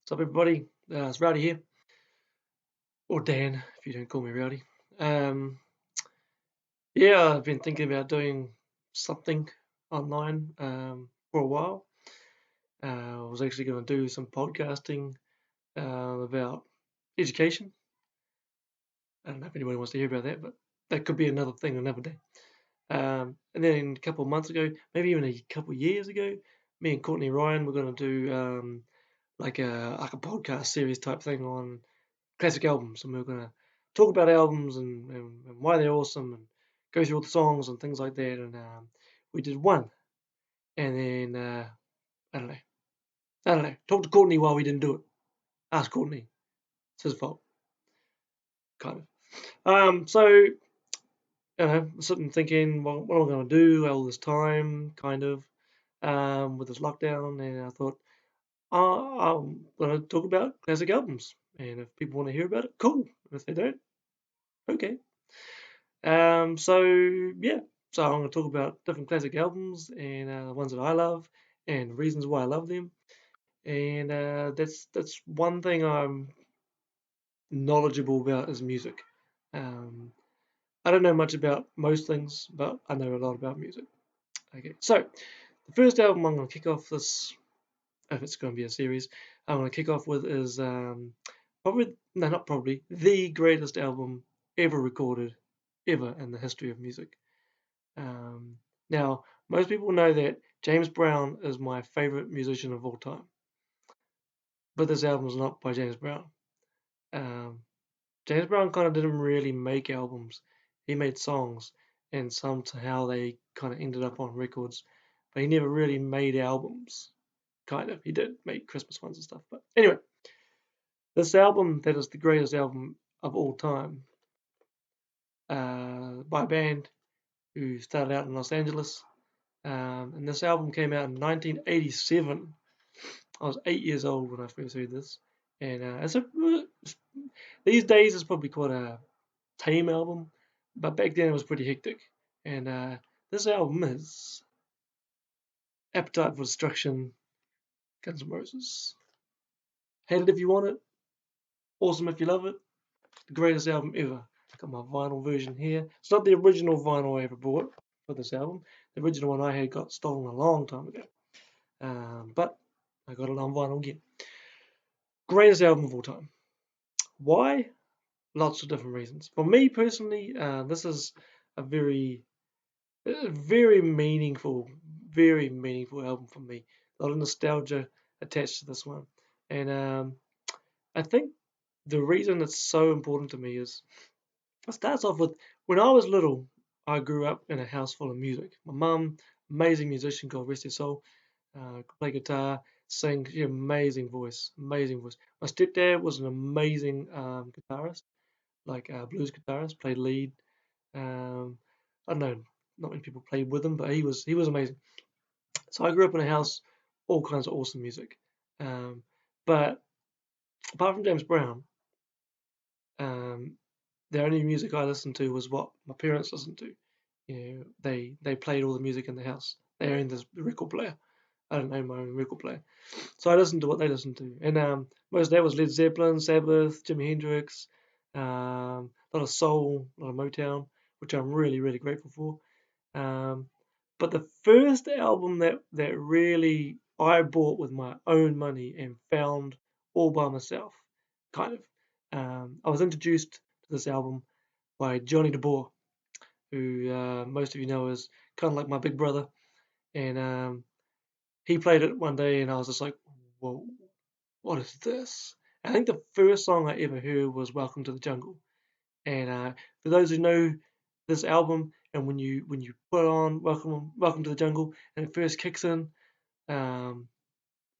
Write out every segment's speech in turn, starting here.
What's up, everybody? It's Rowdy here, or Dan, if you don't call me Rowdy. Um, yeah, I've been thinking about doing something online for a while. I was actually going to do some podcasting about education. I don't know if anybody wants to hear about that, but that could be another thing another day. And then a couple of months ago, maybe even a couple of years ago, me and Courtney Ryan were going to do like a podcast series type thing on classic albums, and we are going to talk about albums and why they're awesome and go through all the songs and things like that. And we did one, and then I don't know, I don't know. Talk to Courtney while we didn't do it. Ask Courtney. It's his fault, kind of. I'm sitting thinking, what am I going to do all this time, kind of, with this lockdown, and I thought, I'm going to talk about classic albums, and if people want to hear about it, cool. If they don't, okay. So yeah, so I'm going to talk about different classic albums and the ones that I love and reasons why I love them. And that's one thing I'm knowledgeable about is music. Um, I don't know much about most things, but I know a lot about music. Okay, so the first album I'm going to kick off this, if it's going to be a series, I'm going to kick off with is not probably, the greatest album ever recorded, ever in the history of music. Um, Now, most people know that James Brown is my favorite musician of all time, but this album is not by James Brown. Um, James Brown kind of didn't really make albums. He made songs, and somehow they kind of ended up on records, but he never really made albums. Kind of. He did make Christmas ones and stuff. But anyway, this album that is the greatest album of all time, by a band who started out in Los Angeles. And this album came out in 1987. I was 8 years old when I first heard this, and these days it's probably quite a tame album, but back then it was pretty hectic. And this album is Appetite for Destruction, Guns N' Roses. Hate it if you want it, awesome if you love it. The greatest album ever. Got my vinyl version here. It's not the original vinyl I ever bought for this album. The original one I had got stolen a long time ago, but I got it on vinyl again. Greatest album of all time. Why? Lots of different reasons. For me personally, this is a very very meaningful album for me. A lot of nostalgia attached to this one, and I think the reason it's so important to me is it starts off with when I was little. I grew up in a house full of music. My mum, amazing musician, God rest her soul, could play guitar, sing, she had amazing voice, amazing voice. My stepdad was an amazing guitarist, like blues guitarist, played lead. Um, I don't know, not many people played with him, but he was amazing. So I grew up in a house, all kinds of awesome music. Um, but apart from James Brown, um, the only music I listened to was what my parents listened to. They played all the music in the house. They owned the record player. I don't own my own record player, so I listened to what they listened to, and most of that was Led Zeppelin, Sabbath, Jimi Hendrix, a lot of soul, a lot of Motown, which I'm really really grateful for. Um, but the first album that really I bought with my own money and found all by myself, kind of, I was introduced to this album by Johnny DeBoer, who most of you know is kind of like my big brother, and he played it one day, and I was just like, "Whoa, what is this?" I think the first song I ever heard was "Welcome to the Jungle." And for those who know this album, and when you put on "Welcome to the Jungle" and it first kicks in, um,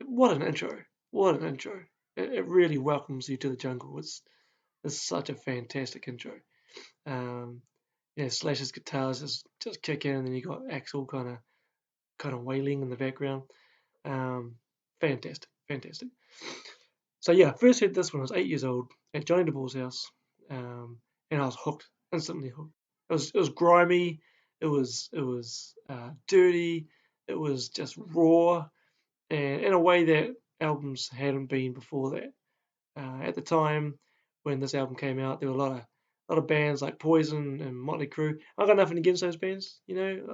what an intro! What an intro! It really welcomes you to the jungle. It's such a fantastic intro. Um, yeah, Slash's guitars just kick in, and then you got Axl kind of wailing in the background. Um, Fantastic, fantastic. So yeah, first heard this when I was 8 years old at Johnny DeBall's house, and I was hooked, instantly hooked. It was grimy, it was dirty, it was just raw, and in a way that albums hadn't been before that. At the time when this album came out, there were a lot of bands like Poison and Motley Crue. I got nothing against those bands,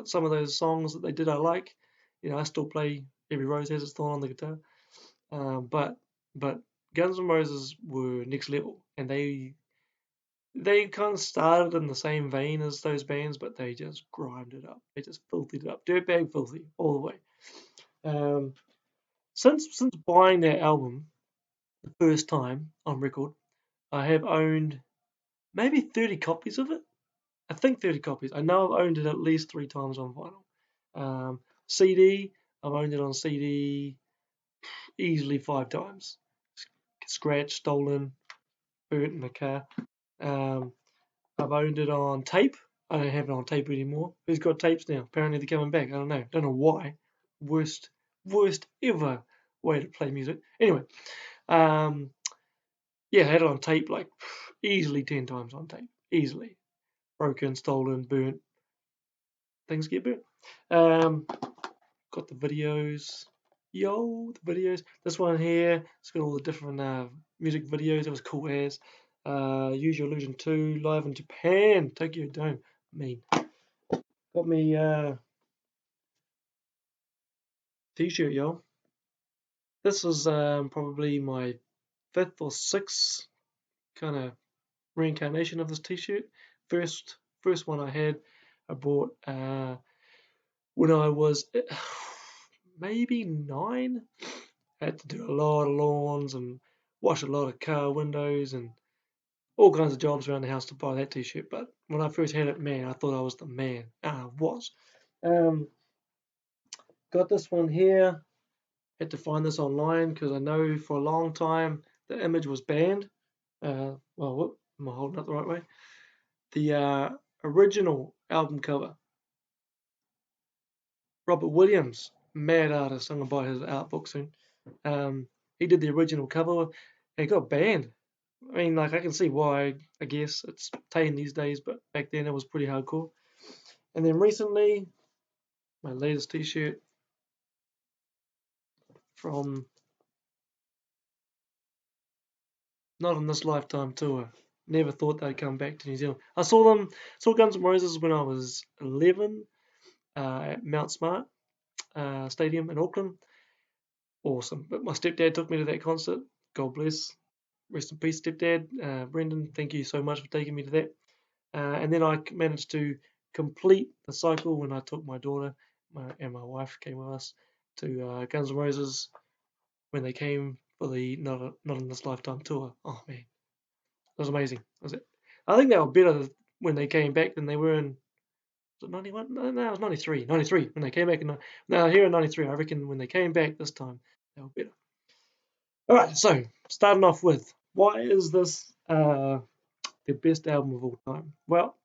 some of those songs that they did I like. I still play Every Rose Has Its Thorn on the guitar. But Guns N' Roses were next level, and they kind of started in the same vein as those bands, but they just grimed it up. They just filthied it up, dirtbag filthy all the way. Um, since buying that album the first time on record, I have owned maybe 30 copies of it. I think 30 copies. I know I've owned it at least 3 times on vinyl. CD, I've owned it on CD easily 5 times. Scratched, stolen, burnt in the car. Um, I've owned it on tape. I don't have it on tape anymore. Who's got tapes now? Apparently they're coming back. I don't know. Don't know why. Worst ever way to play music. Anyway, um, yeah, I had it on tape like easily 10 times on tape. Easily. Broken, stolen, burnt. Things get burnt. Got the videos. Yo, the videos. This one here, it's got all the different music videos. It was cool as. Use Your Illusion 2, live in Japan, Tokyo Dome. Got me t-shirt, yo. This was probably my 5th or 6th kind of reincarnation of this t-shirt. First one I had, I bought when I was maybe 9. I had to do a lot of lawns and wash a lot of car windows and all kinds of jobs around the house to buy that t-shirt. But when I first had it, man, I thought I was the man. I was. Um, got this one here. Had to find this online because I know for a long time the image was banned. Whoop, am I holding up the right way? The original album cover. Robert Williams, mad artist. I'm gonna buy his art book soon. He did the original cover. And it got banned. I mean, like I can see why. I guess it's tame these days, but back then it was pretty hardcore. And then recently, my latest T-shirt from Not on This Lifetime tour. Never thought they'd come back to New Zealand. I saw Guns N' Roses when I was 11 at Mount Smart Stadium in Auckland. Awesome. But my stepdad took me to that concert. God bless. Rest in peace, stepdad. Brendan, thank you so much for taking me to that. And then I managed to complete the cycle when I took my daughter and my wife came with us to Guns N' Roses when they came for the Not in This Lifetime tour. Oh man, it was amazing. Was it? I think they were better when they came back than they were in. Was it 91? No, it was 93. 93 when they came back. No, here in 93. I reckon when they came back this time, they were better. All right, so starting off with why is this the best album of all time? Well,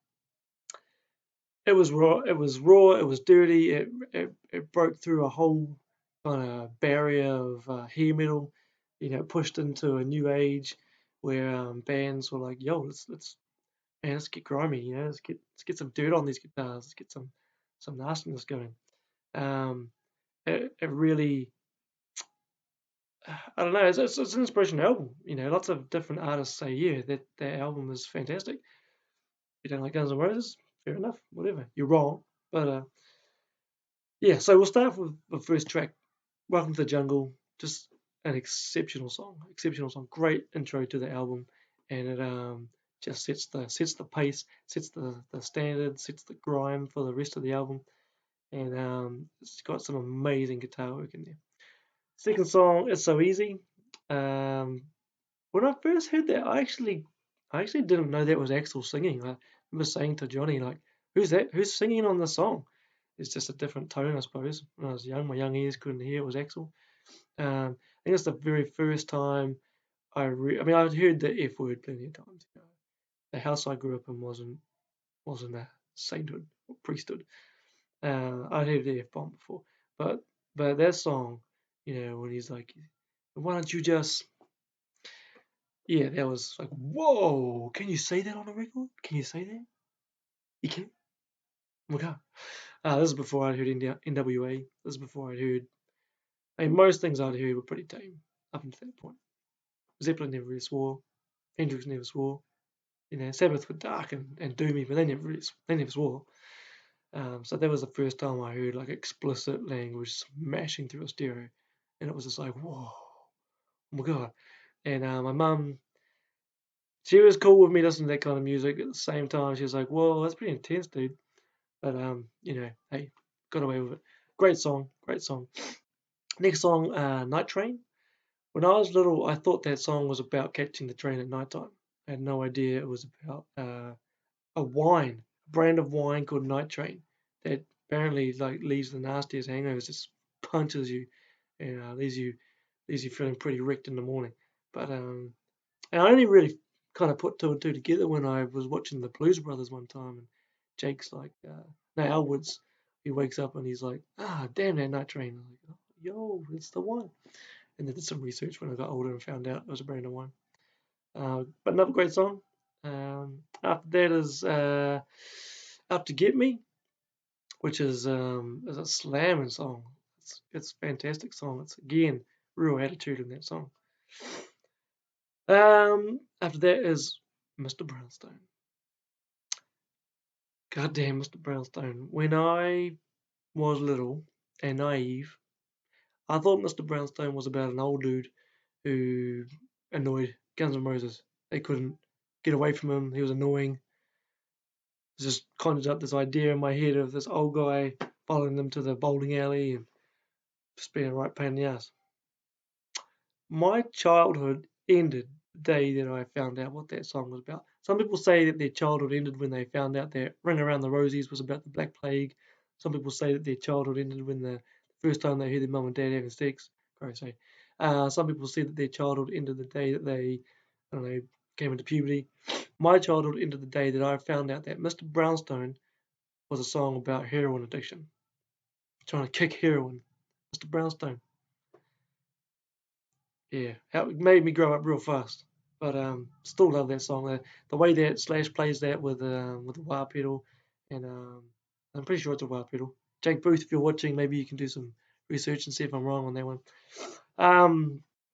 it was raw. It was raw. It was dirty. It broke through a whole kind of barrier of hair metal. Pushed into a new age where bands were like, "Yo, let's get grimy. Let's get some dirt on these guitars. Let's get some nastiness going." Um, it really, I don't know. It's an inspirational album. Lots of different artists say, "Yeah, that album is fantastic." You don't like Guns N' Roses? Fair enough. Whatever. You're wrong. But yeah, so we'll start with the first track, Welcome to the Jungle. Just an exceptional song. Exceptional song. Great intro to the album. And it just sets the pace, sets the standard, sets the grime for the rest of the album. And it's got some amazing guitar work in there. Second song, It's So Easy. When I first heard that, I actually didn't know that was Axl singing. I remember saying to Johnny, like, who's that? Who's singing on the song? It's just a different tone, I suppose. When I was young, my young ears couldn't hear it was Axl. I think it's the very first time I mean, I'd heard the F word plenty of times. The house I grew up in wasn't a sainthood or priesthood. I'd heard the F bomb before, but that song, when he's like, why don't you just, yeah, that was like, whoa, can you say that on a record? Can you say that? You can? Oh my god. This is before I'd heard NWA. This is before I'd heard I mean, most things I'd heard were pretty tame up until that point. Zeppelin never really swore. Hendrix never swore. Sabbath were dark and doomy, but they never swore. So that was the first time I heard like explicit language smashing through a stereo, and it was just like, whoa, oh my god. And my mum, she was cool with me listening to that kind of music. At the same time, she was like, "Whoa, that's pretty intense, dude." But hey, got away with it. Great song, great song. Next song, Night Train. When I was little, I thought that song was about catching the train at night time. I had no idea it was about a brand of wine called Night Train that apparently like leaves the nastiest hangovers, just punches you and leaves you feeling pretty wrecked in the morning. But and I only really kind of put two and two together when I was watching the Blues Brothers one time, and Jake's like, no, Elwood's, he wakes up and he's like, damn that Night Train. I'm like, oh, yo, it's the one. And then did some research when I got older and found out it was a brand of wine. But another great song. After that is Out to Get Me, which is a slamming song. It's a fantastic song. It's again real attitude in that song. After that is Mr. Brownstone. Goddamn, Mr. Brownstone. When I was little and naive, I thought Mr. Brownstone was about an old dude who annoyed Guns N' Roses. They couldn't get away from him. He was annoying. Just conjured up this idea in my head of this old guy following them to the bowling alley and just being a right pain in the ass. My childhood ended the day that I found out what that song was about. Some people say that their childhood ended when they found out that Ring Around the Rosies was about the Black Plague. Some people say that their childhood ended when the first time they heard their mum and dad having sex. Some people say that their childhood ended the day that they, I don't know, came into puberty. My childhood ended the day that I found out that Mr. Brownstone was a song about heroin addiction. Trying to kick heroin. Mr. Brownstone. Yeah, it made me grow up real fast. But still love that song. The way that Slash plays that with the wah pedal, and I'm pretty sure it's a wah pedal. Jake Booth, if you're watching, maybe you can do some research and see if I'm wrong on that one.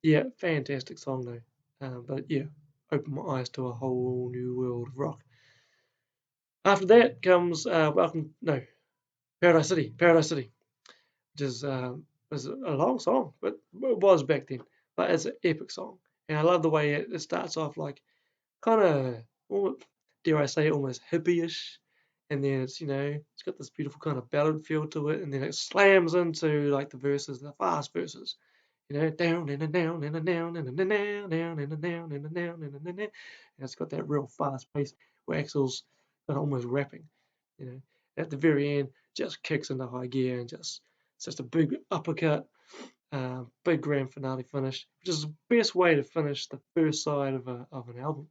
Yeah, fantastic song though. But yeah, opened my eyes to a whole new world of rock. After that comes Paradise City. Paradise City, which is a long song, but it was back then. But it's an epic song, and I love the way it starts off like kind of, dare I say, almost hippie-ish, and then it's got this beautiful kind of ballad feel to it, and then it slams into like the verses, the fast verses, down and a down and a down and a down down and a down and a down and a down, and it's got that real fast pace where Axel's almost rapping, you know. At the very end, just kicks into high gear and it's just a big uppercut, big grand finale finish, which is the best way to finish the first side of an album.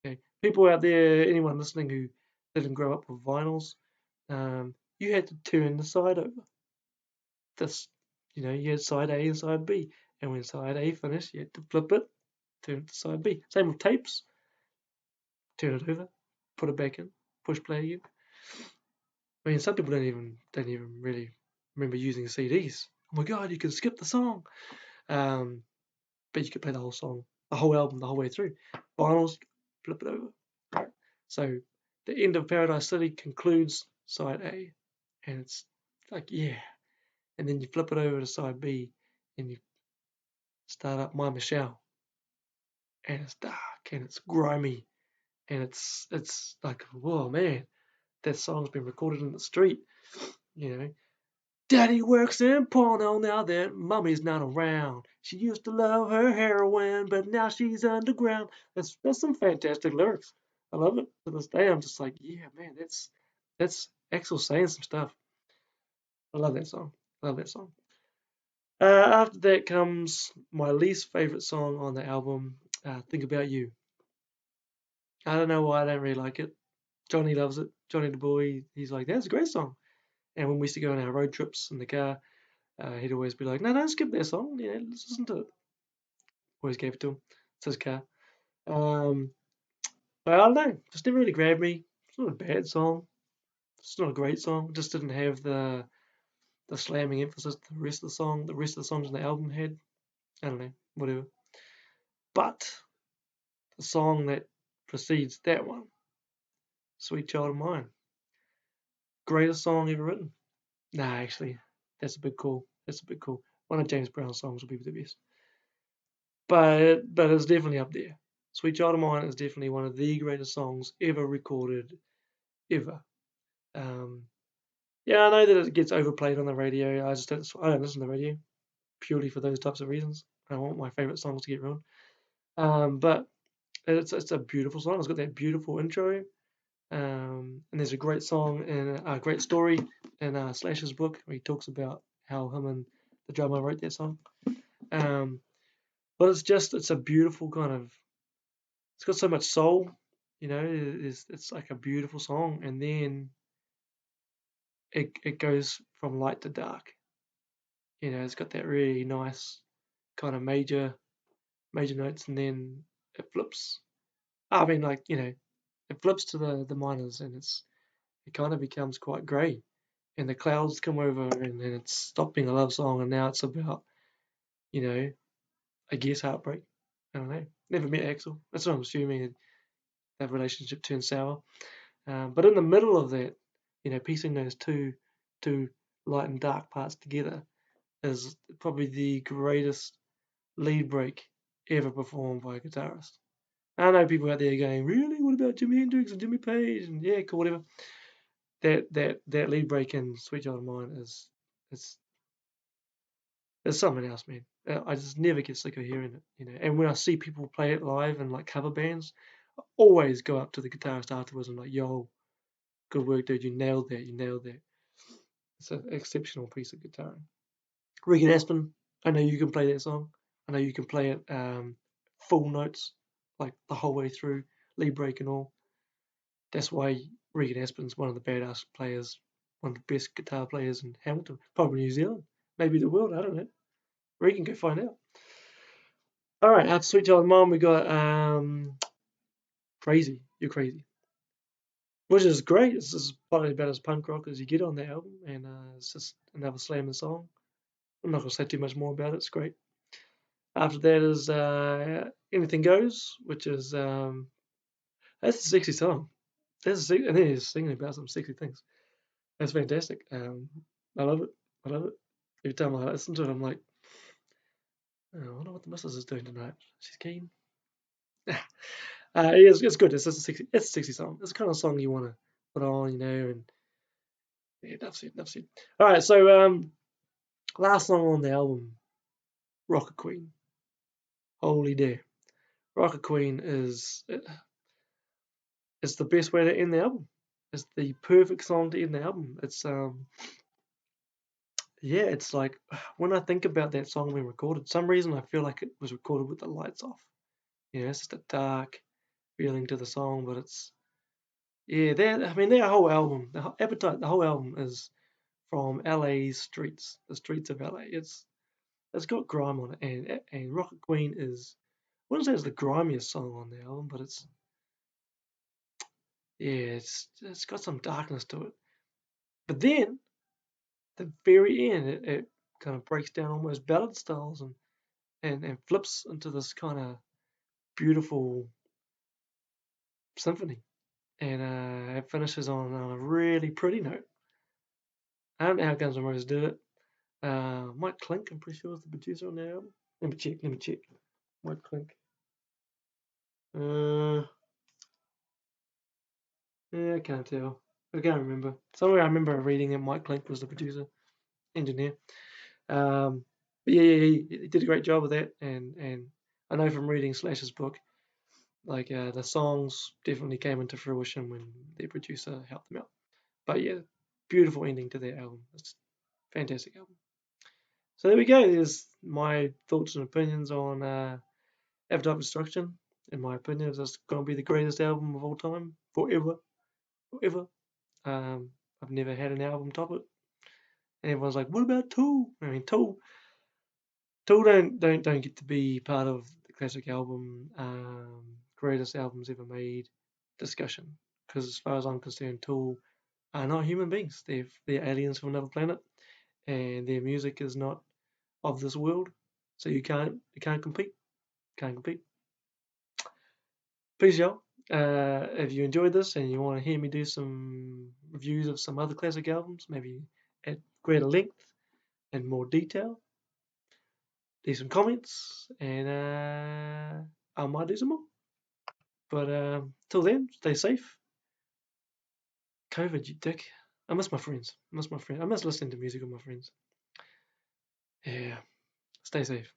Okay, people out there, anyone listening who didn't grow up with vinyls, you had to turn the side over. This, you had side A and side B, and when side A finished, you had to flip it, turn it to side B. Same with tapes. Turn it over, put it back in, push play again. I mean, some people don't even really remember using CDs. Oh my god, you can skip the song. Um, but you could play the whole song, the whole album, the whole way through. Vinyls, flip it over. Right. So the end of Paradise City concludes side A, and it's like, yeah. And then you flip it over to side B, and you start up My Michelle, and it's dark and it's grimy, and it's like, whoa, man, that song's been recorded in the street, you know. Daddy works in porno now that mommy's not around. She used to love her heroin, but now she's underground. That's some fantastic lyrics. I love it to this day. I'm just like, yeah, man, that's Axel saying some stuff. I love that song. Love that song. After that comes my least favorite song on the album, Think About You. I don't know why I don't really like it. Johnny loves it. Johnny the boy, he's like, that's a great song. And when we used to go on our road trips in the car, he'd always be like, no, don't skip that song. Let's listen to it. Always gave it to him. It's his car. Um, but I don't know. Just never really grabbed me. It's not a bad song. It's not a great song. It just didn't have the the slamming emphasis the rest of the songs on the album had. I don't know, whatever. But the song that precedes that one, Sweet Child of Mine, greatest song ever written. Nah, actually, that's a bit cool. That's a bit cool. One of James Brown's songs will be the best. But it's definitely up there. Sweet Child of Mine is definitely one of the greatest songs ever recorded, ever. Um, yeah, I know that it gets overplayed on the radio. I don't listen to the radio purely for those types of reasons. I don't want my favorite songs to get ruined. But it's a beautiful song. It's got that beautiful intro. And there's a great song and a great story in Slash's book where he talks about how him and the drummer wrote that song. But it's a beautiful kind of, it's got so much soul, it's like a beautiful song. And then it goes from light to dark. It's got that really nice kind of major notes, and then it flips. I mean, like, it flips to the minors, and it kind of becomes quite grey, and the clouds come over, and then it's stopped being a love song, and now it's about, I guess, heartbreak. I don't know. Never met Axel. That's what I'm assuming. That relationship turns sour. But in the middle of that, piecing those two light and dark parts together is probably the greatest lead break ever performed by a guitarist. I know people out there going, really? What about Jimi Hendrix and Jimmy Page? And yeah, cool, whatever. That lead break in Sweet Child of Mine is something else, man. I just never get sick of hearing it. And when I see people play it live in like cover bands, I always go up to the guitarist afterwards and like, yo, good work, dude. You nailed that. You nailed that. It's an exceptional piece of guitar. Regan Aspen, I know you can play that song. I know you can play it full notes, like the whole way through, lead break and all. That's why Regan Aspen's one of the badass players, one of the best guitar players in Hamilton, probably New Zealand, maybe the world. I don't know. Regan, go find out. All right, after Sweet Child of Mine, we got Crazy. You're Crazy, which is great. It's just probably about as punk rock as you get on the album, and it's just another slamming song. I'm not gonna say too much more about it. It's great. After that is Anything Goes, which is that's a sexy song. And then he's singing about some sexy things. That's fantastic. I love it. I love it. Every time I listen to it, I'm like, oh, I wonder what the missus is doing tonight. She's keen. It's good. It's a sexy song. It's the kind of song you want to put on, and yeah, that's it. That's it. All right, so last song on the album, Rocket Queen. Holy day, Rocket Queen it's the best way to end the album. It's the perfect song to end the album. Yeah, it's like when I think about that song being recorded, some reason I feel like it was recorded with the lights off. It's just a dark feeling to the song, but yeah, their whole album, the whole Appetite, the whole album is from LA's streets, the streets of LA. It's got grime on it, and Rocket Queen I wouldn't say it's the grimiest song on the album, but it's got some darkness to it. But then the very end, it kind of breaks down almost ballad styles and flips into this kind of beautiful symphony. And it finishes on a really pretty note. I don't know how Guns N' Roses did it. Mike Clink, I'm pretty sure, is the producer on the album. Let me check. Mike Clink. Yeah, I can't tell. I can't remember. Somewhere I remember reading that Mike Clink was the producer, engineer. But yeah, he did a great job with that. And I know from reading Slash's book, like the songs definitely came into fruition when their producer helped them out. But yeah, beautiful ending to their album. It's a fantastic album. So there we go. There's my thoughts and opinions on Appetite for Destruction. In my opinion, it's going to be the greatest album of all time, forever, forever. I've never had an album top it. And everyone's like, "What about Tool?" I mean, Tool don't get to be part of the classic album, greatest albums ever made discussion. Because as far as I'm concerned, Tool are not human beings. They're aliens from another planet, and their music is not of this world, so you can't compete. Can't compete. Peace, y'all. If you enjoyed this and you want to hear me do some reviews of some other classic albums, maybe at greater length and more detail, leave some comments, and I might do some more. But till then, stay safe. COVID, you dick. I miss my friends. I miss my friends. I miss listening to music with my friends. Yeah. Stay safe.